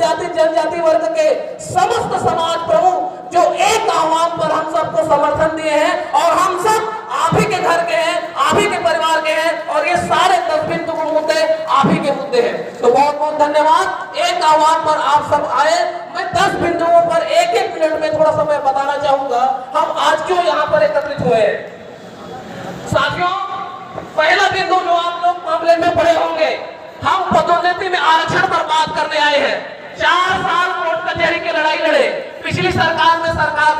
जाति जनजाति वर्ग के समस्त समाज प्रमुख जो एक आह्वान पर हम सबको समर्थन दिए हैं, और हम सब आप ही के घर के हैं, आप ही के परिवार के हैं, और ये सारे 10 बिंदु मुद्दे आप ही के मुद्दे हैं। तो बहुत बहुत धन्यवाद। एक आह्वान पर आप सब आए। मैं 10 बिंदुओं पर एक एक मिनट में थोड़ा समय बताना चाहूंगा हम आज क्यों यहाँ पर एकत्रित हुए। साथियों, पहला बिंदु जो आप लोग मामले में पढ़े होंगे, हम पदोन्नति में आरक्षण पर बात करने आए हैं। 4 साल कोर्ट कचहरी की लड़ाई लड़े। पिछली सरकार ने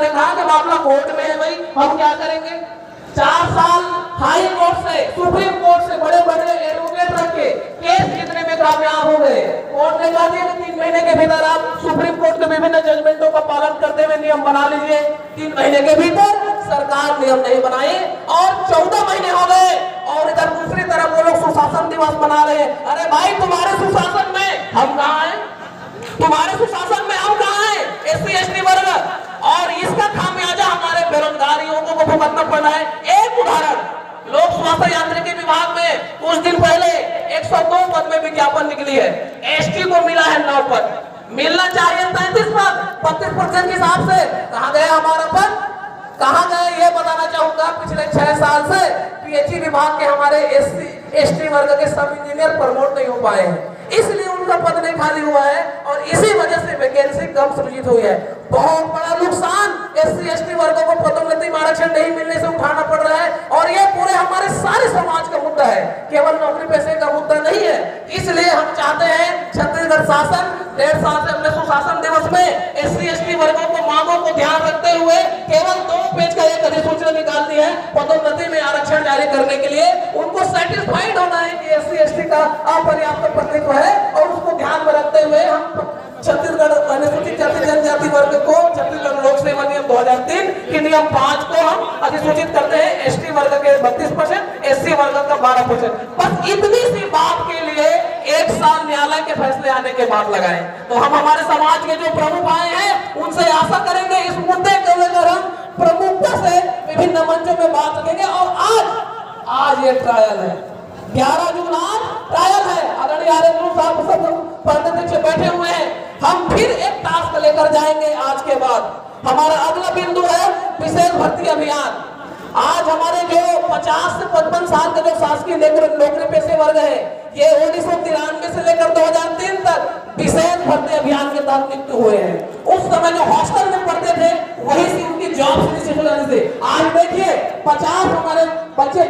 कहा कि मामला कोर्ट में है, भाई हम क्या करेंगे। 4 साल हाई कोर्ट से, सुप्रीम कोर्ट से बड़े बड़े एडवोकेट रख के केस जीतने में कामयाब हो गए। कोर्ट ने कहा कि 3 महीने के भीतर आप सुप्रीम कोर्ट के विभिन्न जजमेंटों का पालन करते हुए नियम बना लीजिए। 3 महीने के भीतर सरकार नियम नहीं बनाए और 14 महीने हो गए, और इधर दूसरी तरफ वो लोग सुशासन दिवस मना रहे हैं। अरे भाई, तुम्हारे सुशासन में हम कहाँ हैं? तुम्हारे सुशासन में हम कहाँ हैं? SC ST वर्ग, और इसका खामियाजा हमारे बेरोजगारियों को भुगतना पड़ रहा है। एक उदाहरण, लोक स्वास्थ्य यांत्रिकी विभाग में कुछ दिन पहले 102 पद में विज्ञापन निकली है। ST को मिला है 9 पद, मिलना चाहिए 33 पद। 35% के हिसाब से कहाँ गया हमारा पद? कहाँ गए ये बताना चाहूंगा। पिछले 6 साल से PHE विभाग के हमारे SC ST वर्ग के सब इंजीनियर प्रमोट नहीं हो पाए हैं, इसलिए उनका पद नहीं खाली हुआ है, और इसी वजह से वैकेंसी कम सृजित हुई है। बहुत बड़ा नुकसान SC ST वर्गों को पदोन्नति में आरक्षण नहीं मिलने से उठाना पड़ रहा है, और ये पूरे हमारे सारे समाज का मुद्दा है, केवल नौकरी पैसे का मुद्दा नहीं है। इसलिए हम चाहते हैं छत्तीसगढ़ शासन 1.5 साल से अपने सुशासन दिवस में SC ST वर्गों को मांगों को ध्यान रखते हुए केवल 2 पेज का एक अधिसूचना निकाल दी है पदोन्नति में आरक्षण जारी करने के लिए। उनको सेटिस्फाइड होना है कि SC ST का अपर्याप्त प्रतिनिधित्व है, और उसको ध्यान में रखते हुए हम छत्तीसगढ़ अनुसूचित जाति जनजाति वर्ग को छत्तीसगढ़ लोक सेवा नियम 2003 के नियम 5 को हम अधिसूचित करते हैं। ST वर्ग के 32%, SC वर्ग का 12%। बस इतनी सी बात के लिए 1 साल न्यायालय के फैसले आने के बाद लगाए। तो हम हमारे समाज के जो प्रमुख आए हैं उनसे आशा करेंगे इस मुद्दे को लेकर हम प्रमुखता से विभिन्न मंचों में बात रखेंगे। और आज ये ट्रायल है, 11 जून आज ट्रायल है। आदरणीय आर्यन साहब सब पदाध्यक्ष बैठे हुए हैं। हम फिर एक टास्क लेकर जाएंगे आज के बाद। हमारा अगला बिंदु है विशेष भर्ती अभियान। आज हमारे जो 50 से 55 साल के जो शासकीय नौकरी पेशे वर्ग है, ये 1993 से लेकर 2003 तक विशेष भर्ती अभियान के तहत नियुक्त हुए हैं। उस समय जो हॉस्टल में पढ़ते थे वही से उनकी जॉब सुनिश्चित हो जाने से आज देखिए 50 हमारे बच्चे